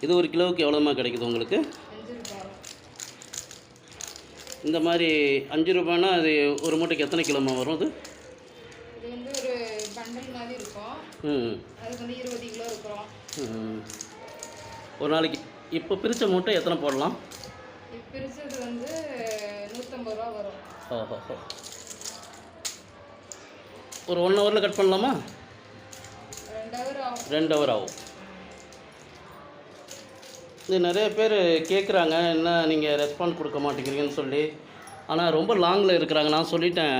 இது ஒரு கிலோவுக்கு எவ்வளோமா கிடைக்குது உங்களுக்கு? இந்த மாதிரி 5 ரூபாய்னா அது ஒரு மூட்டைக்கு எத்தனை கிலோமா வரும்? அது வந்து ஒரு பண்டல் மாதிரி இருக்கும். அது வந்து 20 கிலோ இருக்கும் ஒரு நாளைக்கு. இப்போ பிரித்த மூட்டை எத்தனை போடலாம்? பிரித்தது வந்து 150 ரூபா வரும். ஓஹோ. ஒரு 1 ஹவரில் கட் பண்ணலாமா? 2 ஹவர் ஆகும். இது நிறைய பேர் கேட்குறாங்க, என்ன நீங்கள் ரெஸ்பான்ஸ் கொடுக்க மாட்டேங்கிறீங்கன்னு சொல்லி. ஆனால் ரொம்ப லாங்கில் இருக்கிறாங்க. நான் சொல்லிட்டேன்,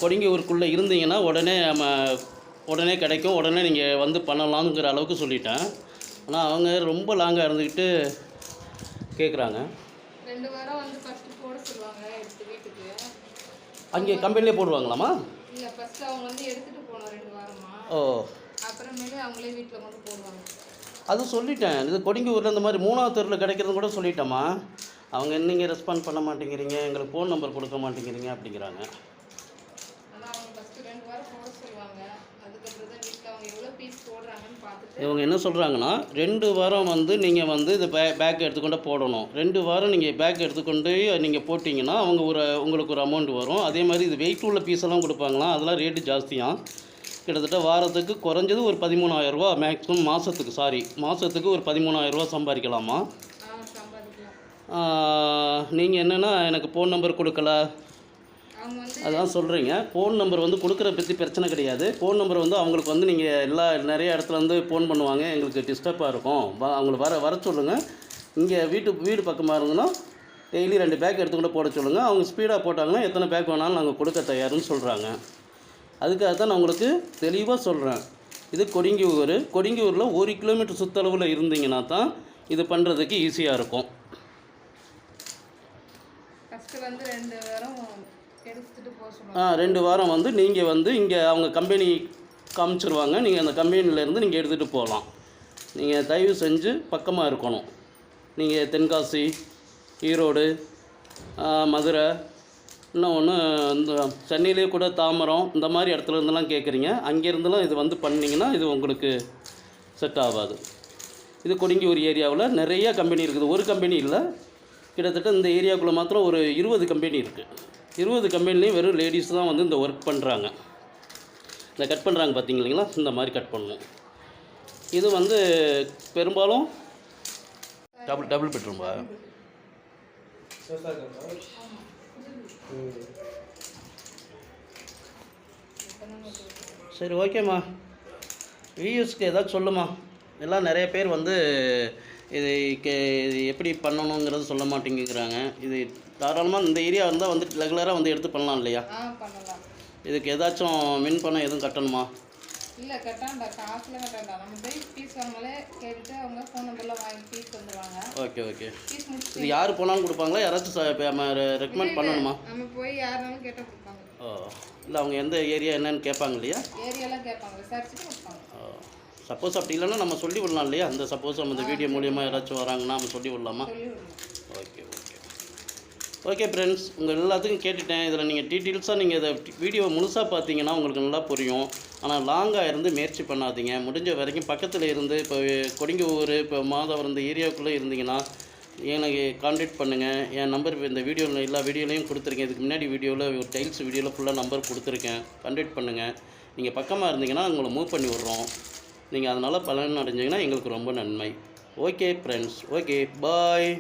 கொடிங்கியூருக்குள்ளே இருந்தீங்கன்னா உடனே கிடைக்கும், உடனே நீங்கள் வந்து பண்ணலாங்கிற அளவுக்கு சொல்லிட்டேன். ஆனால் அவங்க ரொம்ப லாங்காக இருந்துக்கிட்டு கேட்குறாங்க. 2 வாரம் வந்து ஃபஸ்ட்டு போட சொல்லுவாங்க எடுத்து வீட்டுக்கு. அங்கே கம்பெனிலே போடுவாங்களாமா? இல்லை, ஃபஸ்ட்டு அவங்க வந்து எடுத்துகிட்டு போனோம் 2 வாரமா. அப்புறமேலே அவங்களே வீட்டில் வந்து போடுவாங்க. அது சொல்லிட்டேன். இது கொடிங்கியூரில் இந்த மாதிரி 3ஆவது தெருவில் கிடைக்கிறதுன்னு கூட சொல்லிட்டேம்மா. அவங்க நீங்கள் ரெஸ்பாண்ட் பண்ண மாட்டேங்கிறீங்க, எங்களுக்கு ஃபோன் நம்பர் கொடுக்க மாட்டேங்கிறீங்க அப்படிங்கிறாங்க. ஆனால் அவங்க ஃபஸ்ட்டு 2 வாரம் போட சொல்லுவாங்க. அதுக்கப்புறம் தான் வீட்டில் அவங்க எவ்வளோ பீஸ் போடுறாங்கன்னு பார்த்துட்டு. இவங்க என்ன சொல்கிறாங்கன்னா, 2 வாரம் வந்து நீங்கள் வந்து இது பேக் எடுத்துக்கொண்டு போடணும். 2 வாரம் நீங்கள் பேக் எடுத்துக்கொண்டு நீங்கள் போட்டிங்கன்னா உங்களுக்கு ஒரு அமௌண்ட் வரும். அதே மாதிரி இது வெயிட் உள்ள பீஸெல்லாம் கொடுப்பாங்களாம். அதெல்லாம் ரேட்டு ஜாஸ்தியாக. கிட்டத்தட்ட வாரத்துக்கு குறைஞ்சது ஒரு 13,000 ரூபா, மேக்ஸிமம் மாதத்துக்கு ஒரு 13,000 ரூபா சம்பாதிக்கலாமா? நீங்கள் என்னென்னா எனக்கு ஃபோன் நம்பர் கொடுக்கல அதான் சொல்கிறீங்க. ஃபோன் நம்பர் வந்து கொடுக்குற பற்றி பிரச்சனை கிடையாது. ஃபோன் நம்பர் வந்து அவங்களுக்கு வந்து நீங்கள் நிறைய இடத்துல வந்து ஃபோன் பண்ணுவாங்க, எங்களுக்கு டிஸ்டர்பாக இருக்கும். அவங்கள வர சொல்லுங்கள். இங்கே வீடு பக்கமாக இருந்ததுன்னா டெய்லி 2 பேக் எடுத்துக்கிட்டு போட சொல்லுங்கள். அவங்க ஸ்பீடாக போட்டாங்கன்னா எத்தனை பேக் வேணாலும் நாங்கள் கொடுக்க தயாருன்னு சொல்கிறாங்க. அதுக்காக தான் நான் உங்களுக்கு தெளிவாக சொல்கிறேன். இது கொடிங்கியூரில் 1 கிலோமீட்டர் சுற்றளவில் இருந்தீங்கன்னா தான் இது பண்ணுறதுக்கு ஈஸியாக இருக்கும். ஃபஸ்ட்டு வந்து 2 வாரம் எடுத்துகிட்டு போக சொல்லுவாங்க. 2 வாரம் வந்து நீங்கள் வந்து இங்கே அவங்க கம்பெனி காமிச்சிருவாங்க. நீங்கள் அந்த கம்பெனிலேருந்து நீங்கள் எடுத்துகிட்டு போகலாம். நீங்கள் தயவு செஞ்சு பக்கமாக இருக்கணும். நீங்கள் தென்காசி, ஈரோடு, மதுரை, இன்னொன்று இந்த சென்னையிலே கூட தாம்பரம், இந்த மாதிரி இடத்துல இருந்தெல்லாம் கேட்குறீங்க. அங்கேருந்துலாம் இது வந்து பண்ணிங்கன்னா இது உங்களுக்கு செட் ஆகாது. இது கொடிங்கியூர் ஏரியாவில் நிறையா கம்பெனி இருக்குது. ஒரு கம்பெனி இல்லை, கிட்டத்தட்ட இந்த ஏரியாவுக்குள்ளே மாத்திரம் ஒரு 20 கம்பெனி இருக்குது. 20 கம்பெனிலையும் வெறும் லேடிஸ் தான் வந்து இந்த ஒர்க் பண்ணுறாங்க. இந்த கட் பண்ணுறாங்க பார்த்தீங்களா, இந்த மாதிரி கட் பண்ணணும். இது வந்து பெரும்பாலும் டபுள் பெட்ரூம்பா? சரி, ஓகேம்மா. வியூஸ்க்கு ஏதாச்சும் சொல்லுமா. எல்லாம் நிறைய பேர் வந்து இது எப்படி பண்ணணுங்கிறது சொல்ல மாட்டேங்கிறாங்க. இது தாராளமாக இந்த ஏரியா இருந்தால் வந்து ரெகுலராக வந்து எடுத்து பண்ணலாம் இல்லையா? இதுக்கு ஏதாச்சும் மின் பணம் எதுவும் கட்டணுமா? இல்லை, கட்டாண்டா, காசுலாம் கட்டாண்டா. நம்ம போய் பீஸ் வாங்கலே கேட்டு அவங்க ஃபோன் நம்பர்லாம் வாங்கி பீஸ் வந்துடுவாங்க. ஓகே. இது யார் போனாலும் கொடுப்பாங்களா? யாராச்சும் ரெக்கமெண்ட் பண்ணணுமா? நம்ம போய் யாருனாலும் கேட்டால் கொடுப்பாங்க. இல்லை, அவங்க எந்த ஏரியா என்னன்னு கேட்பாங்க இல்லையா? ஏரியாலாம் கேட்பாங்க, விசாரிச்சுட்டு கொடுப்பாங்க. சப்போஸ் அப்படி இல்லைன்னா நம்ம சொல்லி விடலாம் இல்லையா? அந்த சப்போஸ் நம்ம இந்த வீடியோ மூலியமாக யாராச்சும் வராங்கன்னா நம்ம சொல்லி விடலாமா? ஓகே ஃப்ரெண்ட்ஸ், உங்கள் எல்லாத்துக்கும் கேட்டுட்டேன். இதில் நீங்கள் டீட்டெயில்ஸாக நீங்கள் இதை வீடியோ முழுசாக பார்த்தீங்கன்னா உங்களுக்கு நல்லா புரியும். ஆனால் லாங்காக இருந்து முயற்சி பண்ணாதீங்க. முடிஞ்ச வரைக்கும் பக்கத்தில் இருந்து, இப்போ கொடிங்கியூர், இப்போ மாதவரம் இந்த ஏரியாவுக்குள்ளே இருந்தீங்கன்னா எனக்கு கான்டாக்ட் பண்ணுங்கள். என் நம்பர் இந்த வீடியோவில் எல்லா வீடியோலையும் கொடுத்துருக்கேன். இதுக்கு முன்னாடி வீடியோவில் டைல்ஸ் வீடியோவில் ஃபுல்லாக நம்பர் கொடுத்துருக்கேன். கான்டாக்ட் பண்ணுங்கள். நீங்கள் பக்கமாக இருந்தீங்கன்னா உங்களை மூவ் பண்ணி விட்றோம். நீங்கள் அதனால் பலன் அடைஞ்சிங்கன்னா எங்களுக்கு ரொம்ப நன்மை. ஓகே ஃப்ரெண்ட்ஸ், ஓகே, பாய்.